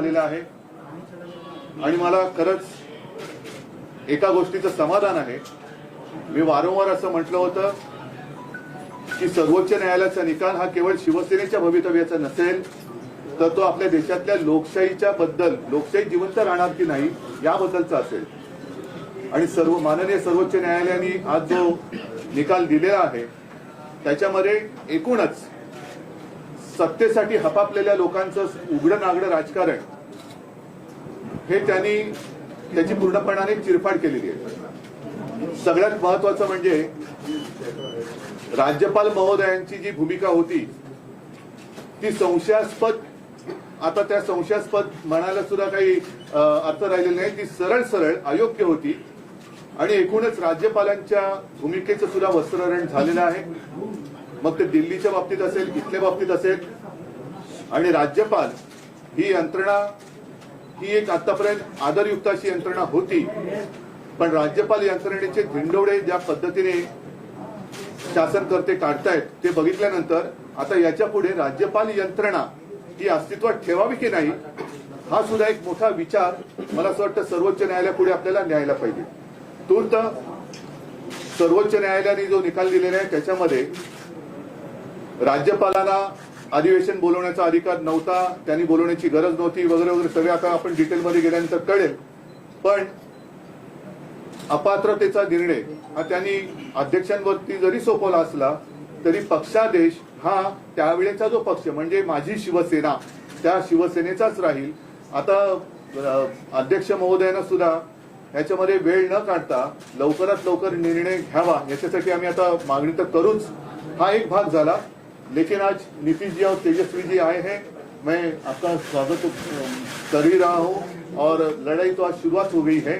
आलेला आहे आणि मला खरंच एका गोष्टीचं समाधान आहे. मी वारंवार असं म्हटलं होतं की सर्वोच्च न्यायालयाचा निकाल हा केवळ शिवसेनेच्या भवितव्याचा नसेल तर तो आपल्या देशातल्या लोकशाहीच्या बद्दल, लोकशाही जिवंत राहणार की नाही याबद्दलचा असेल. आणि माननीय सर्वोच्च न्यायालयाने आज जो निकाल दिलेला आहे त्याच्यामध्ये एकूणच सत्तेसाठी हपापलेल्या लोकांचं उघडं नागडं राजकारण हे त्याची पूर्णपणाने चिरफाड केलेली आहे. सगळ्यात महत्वाचं म्हणजे राज्यपाल महोदयांची जी भूमिका होती ती संशयास्पद, आता त्या संशयास्पद म्हणायला सुद्धा काही अर्थ राहिलेला नाही. ती सरळ सरळ अयोग्य होती आणि एकूणच राज्यपालांच्या भूमिकेचं सुद्धा वस्त्रहरण झालेलं आहे. मग ते दिल्लीच्या बाबतीत असेल, इथल्या बाबतीत असेल. आणि राज्यपाल ही यंत्रणा ही एक आतापर्यंत आदरयुक्त अशी यंत्रणा होती, पण राज्यपाल यंत्रणेचे धिंडवडे ज्या पद्धतीने शासनकर्ते काढतायत ते बघितल्यानंतर आता याच्या पुढे राज्यपाल यंत्रणा ही अस्तित्वात ठेवावी की नाही हा सुद्धा एक मोठा विचार मला असं वाटतं सर्वोच्च न्यायालयापुढे आपल्याला न्यायला पाहिजे. तूर्त सर्वोच्च न्यायालयाने जो निकाल दिलेला आहे त्याच्यामध्ये राज्यपालांना अधिवेशन बोलवण्याचा अधिकार नव्हता, त्यांनी बोलवण्याची गरज नव्हती वगैरे वगैरे सगळे आता आपण डिटेलमध्ये गेल्यानंतर कळेल. पण अपात्रतेचा निर्णय हा त्यांनी अध्यक्षांवरती जरी सोपवला असला तरी पक्षादेश हा त्यावेळेचा जो पक्ष म्हणजे माझी शिवसेना त्या शिवसेनेचाच राहील. आता अध्यक्ष महोदयांना सुद्धा याच्यामध्ये वेळ न काढता लवकरात लवकर निर्णय घ्यावा याच्यासाठी आम्ही आता मागणी तर करूच. हा एक भाग झाला. लेकिन आज नीतीश जी और तेजस्वी जी आए हैं, मैं आपका स्वागत कर ही रहा हूं और लड़ाई तो आज शुरुआत हो गई है.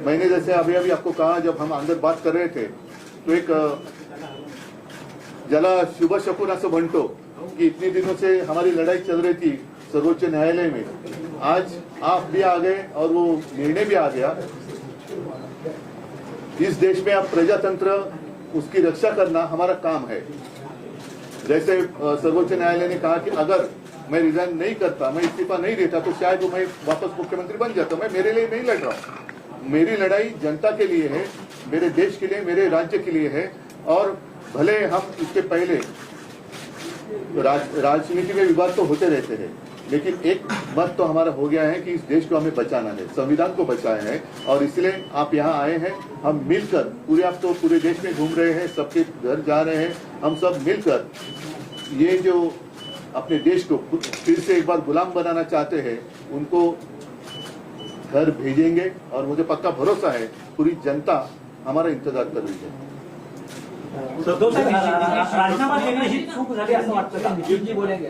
मैंने जैसे अभी अभी आपको कहा जब हम अंदर बात कर रहे थे तो एक ज्याला शुभ शकुन असं म्हणतो कि इतने दिनों से हमारी लड़ाई चल रही थी सर्वोच्च न्यायालय में, आज आप भी आ गए और वो निर्णय भी आ गया. इस देश में अब प्रजातंत्र उसकी रक्षा करना हमारा काम है. जैसे सर्वोच्च न्यायालय ने कहा कि अगर मैं रिजाइन नहीं करता, मैं इस्तीफा नहीं देता तो शायद मैं वापस मुख्यमंत्री बन जाता. मैं मेरे लिए नहीं लड़ रहा हूं, मेरी लड़ाई जनता के लिए है, मेरे देश के लिए, मेरे राज्य के लिए है. और भले हम इसके पहले राजनीति में विवाद तो होते रहते हैं, लेकिन एक मत तो हमारा हो गया है कि इस देश को हमें बचाना है, संविधान को बचाया है. और इसलिए आप यहाँ आए हैं, हम मिलकर पूरे, आप तो पूरे देश में घूम रहे हैं, सबके घर जा रहे हैं, हम सब मिलकर ये जो अपने देश को फिर से एक बार गुलाम बनाना चाहते हैं उनको घर भेजेंगे. और मुझे पक्का भरोसा है पूरी जनता हमारा इंतजार कर रही है. राजीनामा देणे ही चूक झाली असं वाटतं का? जी बोलेंगे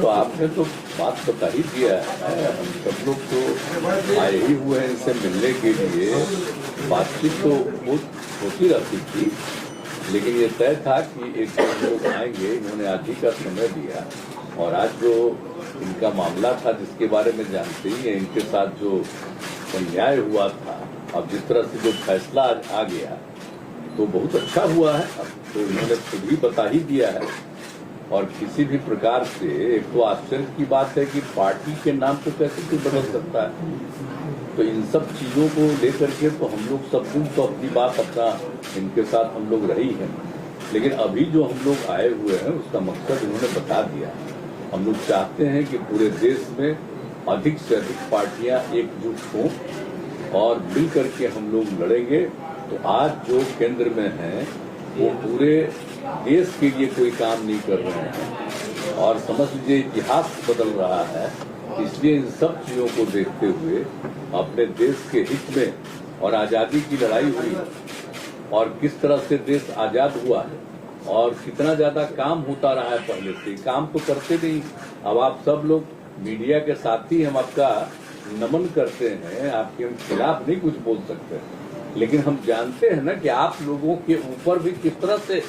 तो आपने तो बात बता ही दिया है. हम सब लोग तो आए ही हुए हैं इनसे मिलने के लिए. बातचीत तो होती रहती थी, लेकिन ये तय था कि एक लोग आएंगे. इन्होंने आज ही का समय दिया और आज जो इनका मामला था जिसके बारे में जानते ही हैं, इनके साथ जो अन्याय हुआ था, अब जिस तरह से जो फैसला आज आ गया तो बहुत अच्छा हुआ है. अब तो इन्होंने खुद ही बता ही दिया है. और किसी भी प्रकार से एक तो आश्चर्य की बात है कि पार्टी के नाम को कैसे कोई बदल सकता है. तो इन सब चीजों को लेकर के तो हम लोग सब दिन तो अपनी बात अपना इनके साथ हम लोग रही हैं, लेकिन अभी जो हम लोग आए हुए हैं उसका मकसद इन्होंने बता दिया. हम लोग चाहते हैं कि पूरे देश में अधिक से अधिक पार्टियां एकजुट हों और मिल करके हम लोग लड़ेंगे. तो आज जो केंद्र में है वो पूरे देश के लिए कोई काम नहीं कर रहे हैं और समझ लीजिए इतिहास बदल रहा है. इसलिए इन सब चीजों को देखते हुए अपने देश के हित में और आजादी की लड़ाई हुई और किस तरह से देश आजाद हुआ है और कितना ज्यादा काम होता रहा है. पहले से काम तो करते नहीं. अब आप सब लोग मीडिया के साथी हम आपका नमन करते हैं, आपके हम खिलाफ नहीं कुछ बोल सकते, लेकिन हम जानते हैं ना कि आप लोगों के ऊपर भी किस तरह से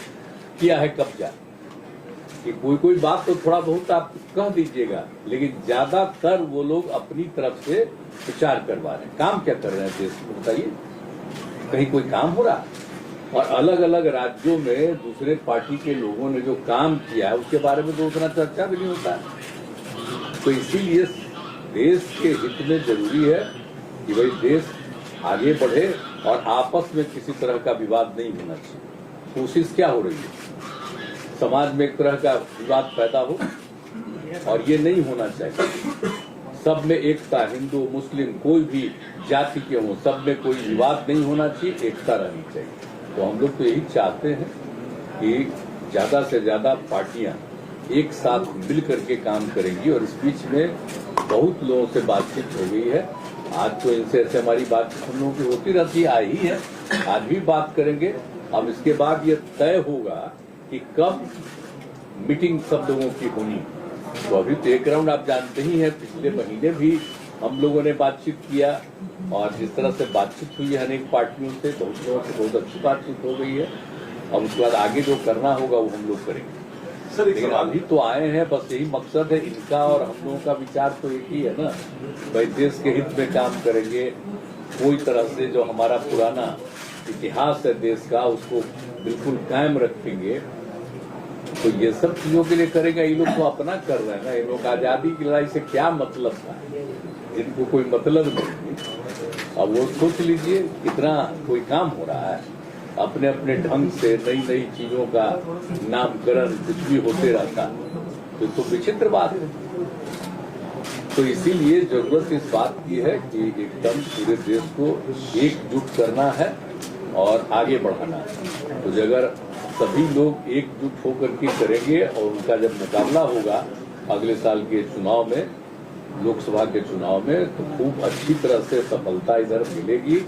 किया है कब्जा. कि कोई बात तो थोड़ा बहुत आप कह दीजिएगा, लेकिन ज्यादातर वो लोग अपनी तरफ से प्रचार करवा रहे हैं. काम क्या कर रहे हैं देश में बताइए? कहीं कोई काम हो रहा? और अलग अलग राज्यों में दूसरे पार्टी के लोगों ने जो काम किया है उसके बारे में तो उतना चर्चा भी नहीं होता है। तो इसीलिए देश के हित में जरूरी है कि भाई देश आगे बढ़े और आपस में किसी तरह का विवाद नहीं होना चाहिए। कोशिश क्या हो रही है, समाज में एक तरह का विवाद पैदा हो, और ये नहीं होना चाहिए। सब में एकता, हिंदू मुस्लिम कोई भी जाति के हों, सब में कोई विवाद नहीं होना चाहिए, एकता रहनी चाहिए। तो हम लोग तो यही चाहते हैं कि ज्यादा से ज्यादा पार्टियां एक साथ मिल करके काम करेंगी। और इस बीच में बहुत लोगों से बातचीत हो गई है, आज तो इनसे ऐसे हमारी बातचीत हम लोगों की होती रहती आई है, आज भी बात करेंगे। अब इसके बाद ये तय होगा कि कब मीटिंग सब लोगों की होनी। तो अभी तो एक राउंड आप जानते ही हैं, पिछले महीने भी हम लोगों ने बातचीत किया, और जिस तरह से बातचीत हुई है अनेक पार्टियों से, बहुत लोगों से बहुत अच्छी बातचीत हो गई है। और उसके बाद आगे जो करना होगा वो हम लोग करेंगे। सर लेकिन अभी तो आए हैं, बस यही मकसद है इनका और हम लोगों का विचार तो एक ही है ना, भाई देश के हित में काम करेंगे। कोई तरह से जो हमारा पुराना इतिहास है देश का उसको बिल्कुल कायम रखेंगे। तो ये सब चीजों के लिए करेगा। ये लोग तो अपना कर रहे हैं ना, ये लोग आजादी की लड़ाई से क्या मतलब था, इनको कोई मतलब नहीं। अब वो सोच लीजिए कितना कोई काम हो रहा है, अपने अपने ढंग से नई नई चीजों का नामकरण कुछ भी होते रहता है। तो विचित्र बात है। तो इसीलिए जरूरत इस बात की है कि एकदम पूरे देश को एकजुट करना है और आगे बढ़ाना है। तो अगर सभी लोग एकजुट होकर के करेंगे और उनका जब मुकाबला होगा अगले साल के चुनाव में, लोकसभा के चुनाव में, तो खूब अच्छी तरह से सफलता इधर मिलेगी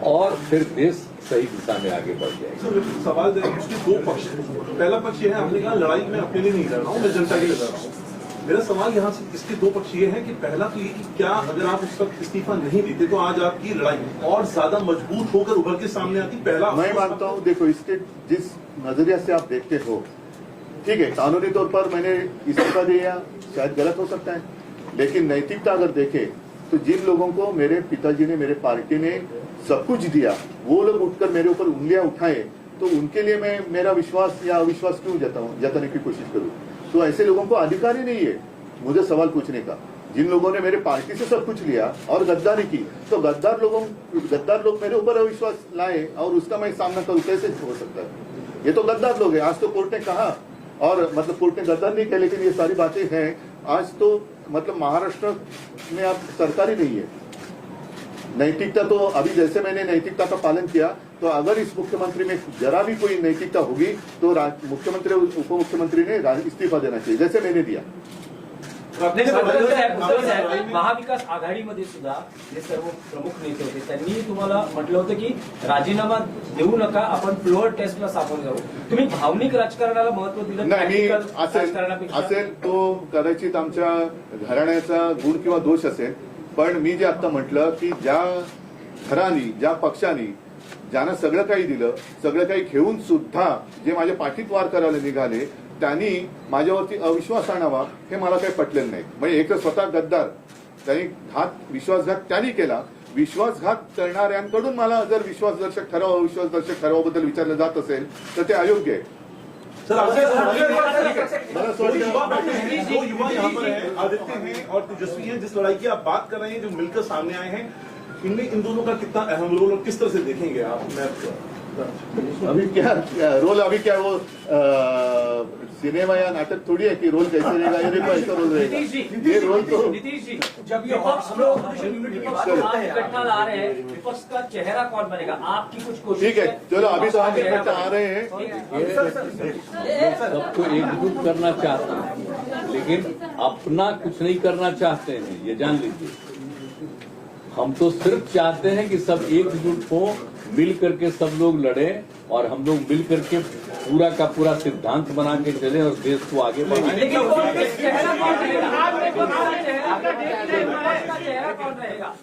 और फिर देश सही दिशा में आगे बढ़ जाएगा। सर सवाल उसके दो पक्ष हैं। पहला पक्ष ये है, आपने कहा लड़ाई मैं अपने लिए नहीं लड़ रहा हूँ, मैं जनता के लिए लड़ रहा हूँ। मेरा सवाल यहाँ से इसके दो पक्ष ये है कि पहला तो ये कि क्या अगर आप उस वक्त इस्तीफा नहीं देते तो आज आपकी लड़ाई और ज्यादा मजबूत होकर उभर के सामने आती। पहला मैं मानता हूँ, देखो इसके जिस नजरिया से आप देखते हो, ठीक है, कानूनी तौर पर मैंने इस्तीफा दिया, शायद गलत हो सकता है, लेकिन नैतिकता अगर देखे तो जिन लोगों को मेरे पिताजी ने, मेरे पार्टी ने सब कुछ दिया, वो लोग उठकर मेरे ऊपर उंगलियां उठाए, तो उनके लिए मैं मेरा विश्वास या अविश्वास क्यों जताने की कोशिश करूं? तो ऐसे लोगों को अधिकार ही नहीं है मुझे सवाल पूछने का। जिन लोगों ने मेरे पार्टी से सब कुछ लिया और गद्दारी की, तो गद्दार लोग मेरे ऊपर अविश्वास लाए और उसका मैं सामना करूं, कैसे हो सकता है? ये तो गद्दार लोग हैं। आज तो कोर्ट ने कहा, और मतलब कोर्ट ने गद्दार नहीं कहा, लेकिन ये सारी बातें हैं। आज तो मतलब महाराष्ट्र में आप सरकार ही नहीं है। नैतिकता तो अभी जैसे मैंने नैतिकता का पालन किया, तो अगर इस मुख्यमंत्री में जरा भी कोई नैतिकता होगी तो मुख्यमंत्री उप मुख्यमंत्री ने इस्तीफा देना चाहिए, जैसे मैंने दिया। महाविकास आघाडीमध्ये सुद्धा जे सर्व प्रमुख नेते होते त्यांनी तुम्हाला म्हटलं होतं की राजीनामा देऊ नका, आपण फ्लोअर टेस्टला सामोरे जाऊ. तुम्ही भावनिक राजकारणाला महत्व दिलं नाही. मी राजकारणापेक्षा असेल तो कदाचित आमच्या घराण्याचा गुण किंवा दोष असेल, पण मी जे आता म्हटलं की ज्या घरानी, ज्या पक्षांनी ज्यानं सगळं काही दिलं, सगळं काही घेऊन सुद्धा जे माझ्या पाठीत वार करायला निघाले, त्यांनी माझ्यावरती अविश्वास आणावा हे मला काही पटलेलं नाही. म्हणजे एक तर स्वतः गद्दार, त्यांनी विश्वासघात त्यांनी केला. विश्वासघात करणाऱ्यांकडून मला जर विश्वासदर्शक ठराव, अविश्वासदर्शक ठरावाबद्दल विचारलं जात असेल तर ते अयोग्य आहे. सर दो युवा यहाँ पर हैं, आदित्य हैं और तेजस्वी हैं. जिस लड़ाई की आप बात कर रहे हैं, जो मिलकर सामने आए हैं, इनमें इन दोनों का कितना अहम रोल और किस तरह से देखेंगे आप? अभी क्या रोल, अभी क्या वो सिनेमा या नाटक थोड़ी है कि रोल कैसे रहेगा, ये देखो ऐसा रोल रहेगा. ये रोल तो नीतीश जी, जब ये विपक्ष लोग यूनिटी की बात आप इकट्ठा ला रहे हैं, विपक्ष का चेहरा कौन बनेगा? आपकी कुछ कोशिश? ठीक है, चलो अभी तो हम इकट्ठा आ रहे हैं. सबको एकजुट करना चाहते हैं, लेकिन अपना कुछ नहीं करना चाहते हैं, ये जान लीजिए. हम तो सिर्फ चाहते हैं कि सब एकजुट हो, मिल करके सब लोग लड़े और हम लोग मिल करके पूरा का पूरा सिद्धांत बना के चले और देश को आगे बढ़ाएं. लेकिन चेहरा कौन रहेगा?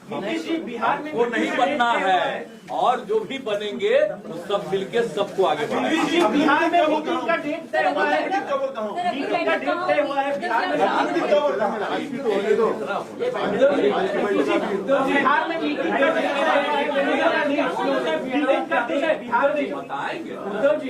बिहार में वो नहीं बनना है, और जो भी बनेंगे तो सब मिलके सबको आगे बढ़ाएंगे. बिहार में मीटिंग का डेट तय हुआ है. मीटिंग का डेट तय हुआ है बिहार में. बिहार में मीटिंग का डेट है बिहार में. उद्धवजी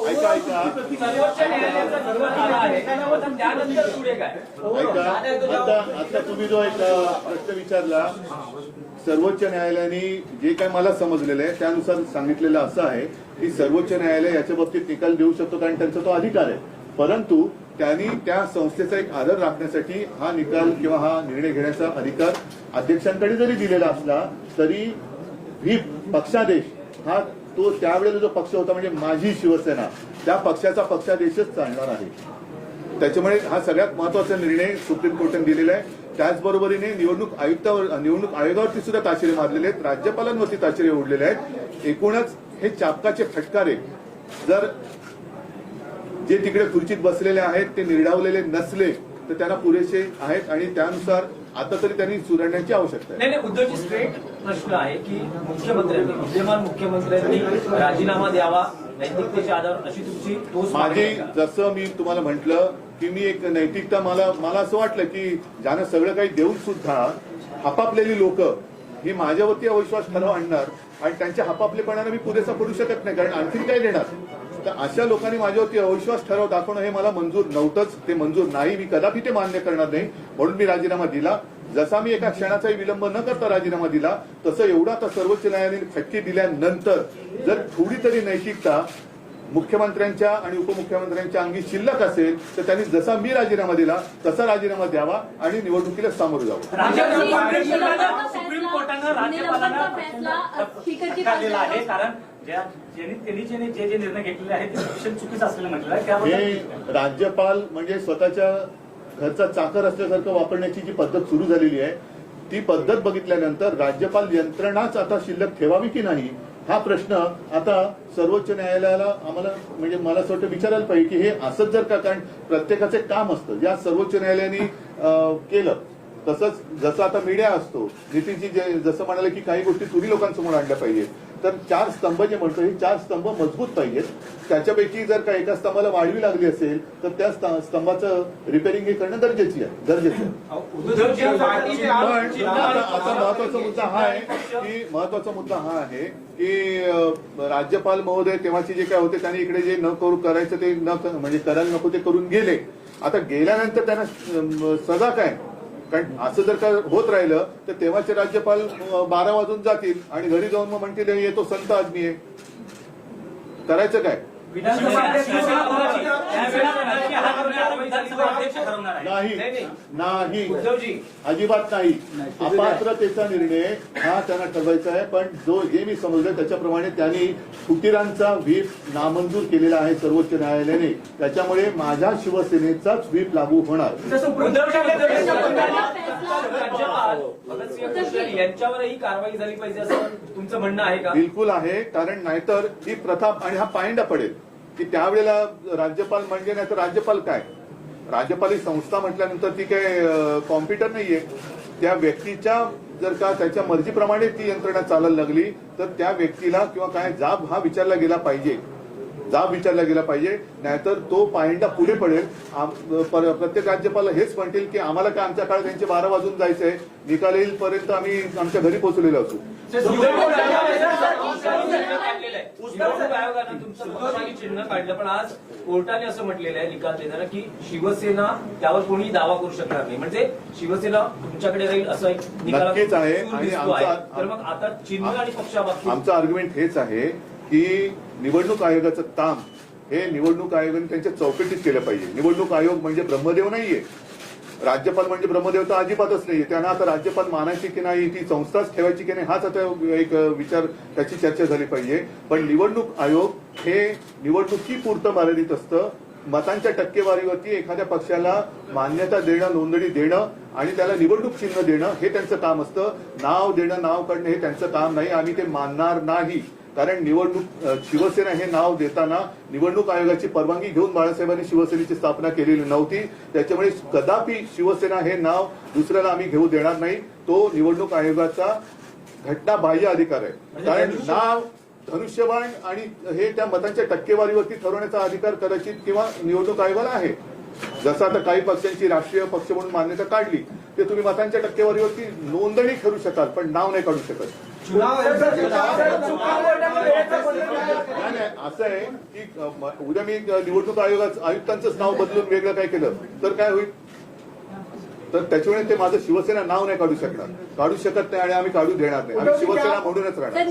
ऐका ऐका सर्वोच्च न्यायालयाचा निर्णय आला आहे त्यानंतर पुढे काय? ऐका आता तुम्ही जो एक प्रश्न विचारला, सर्वोच्च न्यायालयाने जे काय मला समजलेलं आहे त्यानुसार सांगितलेलं असं आहे की सर्वोच्च न्यायालय याच्या बाबतीत निकाल देऊ शकतो कारण त्यांचा तो अधिकार आहे, परंतु त्यांनी त्या संस्थेचा एक आदर राखण्यासाठी हा निकाल किंवा हा निर्णय घेण्याचा अधिकार अध्यक्षांकडे जरी दिलेला असला तरी व्हीप पक्षादेश हा तो त्यावेळेला जो पक्ष होता म्हणजे माझी शिवसेना त्या पक्षाचा पक्षादेशच चालणार आहे. त्याच्यामुळे हा सगळ्यात महत्वाचा निर्णय सुप्रीम कोर्टाने दिलेला आहे. त्याचबरोबरीने निवडणूक आयोगावरती सुद्धा ताशेरे मारलेले आहेत, राज्यपालांवरती ताशेरे ओढलेले आहेत. एकूणच हे चापकाचे फटकारे जर जे तिकडे खुर्चीत बसलेले आहेत ते निर्डावलेले नसले तर त्यांना पुरेसे आहेत आणि त्यानुसार आता तरी त्यांनी सुधारण्याची आवश्यकता आहे. नाही उद्धवजी स्ट्रेट प्रश्न आहे की मुख्यमंत्र्यांनी विद्यमान मुख्यमंत्र्यांनी राजीनामा द्यावा नैतिकतेच्या आधार अशी तुमची ठोस मागणी माझी आहे का? जसं मी तुम्हाला म्हटलं की मी एक नैतिकता मला असं वाटलं की ज्यानं सगळं काही देऊन सुद्धा हपापलेली लोक ही माझ्यावरती अविश्वास ठराव आणणार आणि त्यांच्या हपापलेपणाने मी पुरेसा पडू शकत नाही कारण आणखीन काय देणार. तर अशा लोकांनी माझ्यावरती अविश्वास ठराव दाखवणं हे मला मंजूर नव्हतंच, ते मंजूर नाही, मी कदापि ते मान्य करणार नाही, म्हणून मी राजीनामा दिला. जसा मी एका क्षणाचाही विलंब न करता राजीनामा दिला तसं एवढा आता सर्वोच्च न्यायालयाने फटके दिल्यानंतर जर थोडी तरी नैतिकता मुख्यमंत्र्यांच्या आणि उपमुख्यमंत्र्यांच्या अंगी शिल्लक असेल तर त्यांनी जसा मी राजीनामा दिला तसा राजीनामा द्यावा आणि निवडणुकीला सामोरं जावं. सुप्रीम कोर्टानं राज्यपालांना फटकारलेला आहे कारण त्यांनी जे निर्णय घेतलेले आहेत ते शिक्षण चुकीचं असलेलं म्हटलं आहे त्याबद्दल हे राज्यपाल म्हणजे स्वतःच्या घरचा चाकर असल्यासारखं वापरण्याची जी पद्धत सुरू झालेली आहे ती पद्धत बघितल्यानंतर राज्यपाल यंत्रणाच आता शिल्लक ठेवावी की नाही हा प्रश्न आता सर्वोच्च न्यायालयाला आम्हाला म्हणजे मला असं वाटतं विचारायला पाहिजे की हे असंच जर का, कारण प्रत्येकाचे काम असतं ज्या सर्वोच्च न्यायालयाने केलं तसंच जसं आता मीडिया असतो नितीनजी जसं म्हणाले की काही गोष्टी तुम्ही लोकांसमोर आणल्या पाहिजेत तर 4 स्तंभ जे म्हणतो हे 4 स्तंभ मजबूत पाहिजेत. त्याच्यापैकी जर का एका स्तंभाला वाढवी लागली असेल तर त्या स्तंभाचं रिपेअरिंग हे करणं गरजेचं आहे. पण आता महत्वाचा मुद्दा हा आहे की राज्यपाल महोदय तेव्हाचे जे काय होते त्यांनी इकडे जे न करू करायचं ते म्हणजे करायला नको ते करून गेले. आता गेल्यानंतर त्यांना सजा काय, कारण असं जर का होत राहिलं तर तेव्हाचे राज्यपाल 12 वाजून जातील आणि घरी जाऊन मग म्हणतील येतो संत आदमी आहे, करायचं काय. नाही अजिबात नाही. अपात्रतेचा निर्णय हा त्यांना ठरवायचा आहे, पण जे मी समजलं त्याच्याप्रमाणे त्यांनी फुटीरांचा व्हीप नामंजूर केलेला आहे सर्वोच्च न्यायालयाने, त्याच्यामुळे माझ्या शिवसेनेचाच व्हीप लागू होणार. राज्यपाल भगतसिंह कोश्यारी यांच्यावरही कारवाई झाली पाहिजे असं तुमचं म्हणणं आहे का? बिलकुल आहे, कारण नाहीतर ही प्रथा आणि हा पायंडा पडेल की त्यावेळेला राज्यपाल म्हणजे नाही तर राज्यपाल काय, राज्यपाल ही संस्था म्हटल्यानंतर ती काय कॉम्प्युटर नाहीये. त्या व्यक्तीच्या जर का त्याच्या मर्जीप्रमाणे ती यंत्रणा चालायला लागली तर त्या व्यक्तीला किंवा काय जाब हा विचारला गेला पाहिजे, नाहीतर तो पायंडा पुढे पडेल. प्रत्येक राज्यपाल हेच म्हणतील की आम्हाला काय आमच्या काळात त्यांचे 12 वाजून जायचंय, निकाल येईलपर्यंत आम्ही आमच्या घरी पोहोचलेलो असू. निवडणूक आयोगानं तुमचं पक्षाने चिन्ह काढलं पण आज कोर्टाने असं म्हटलेलं आहे निकाल देताना की शिवसेना त्यावर कोणी दावा करू शकणार नाही, म्हणजे शिवसेना तुमच्याकडे राहील असं एक नक्कीच आहे. आणि तर मग आता चिन्ह आणि पक्षाबाबतीत आमचं आर्ग्युमेंट हेच आहे की निवडणूक आयोगाचं काम हे निवडणूक आयोगाने त्यांच्या चौकटीत केलं पाहिजे. निवडणूक आयोग म्हणजे ब्रह्मदेव नाहीये, राज्यपाल म्हणजे ब्रह्मदेव तर अजिबातच नाहीये. त्यांना आता राज्यपाल मानायची की नाही, ती संस्थाच ठेवायची की नाही हाच आता एक विचार त्याची चर्चा झाली पाहिजे. पण निवडणूक आयोग हे निवडणुकीपुरतं मर्यादित असतं. मतांच्या टक्केवारीवरती एखाद्या पक्षाला मान्यता देणं, नोंदणी देणं आणि त्याला निवडणूक चिन्ह देणं हे त्यांचं काम असतं. नाव देणं, नाव काढणं हे त्यांचं काम नाही. आम्ही ते मानणार नाही. कारण निवडणूक शिवसेना हे नाव देताना निवडणूक आयोगाची परवानगी घेऊन बाळासाहेबांनी शिवसेनेची स्थापना केलेली नव्हती. त्याच्यामुळे कदापि शिवसेना हे नाव दुसऱ्याला आम्ही घेऊ देणार नाही. तो निवडणूक आयोगाचा घटनाबाह्य अधिकार आहे. कारण नाव, धनुष्यबाण आणि हे त्या मतांच्या टक्केवारीवरती ठरवण्याचा अधिकार कदाचित किंवा निवडणूक आयोगाला आहे. जसं आता काही पक्षांची राष्ट्रीय पक्ष म्हणून मान्यता काढली ते तुम्ही मतांच्या टक्केवारीवरती नोंदणी करू शकाल पण नाव नाही काढू शकत. नाही असं आहे की उद्या मी निवडणूक आयुक्तांचंच नाव बदलून वेगळं काय केलं तर काय होईल. तर त्याच्यामुळे ते माझं शिवसेना नाव नाही काढू शकत नाही आणि आम्ही काढू देणार नाही. आम्ही शिवसेना म्हणूनच राहणार.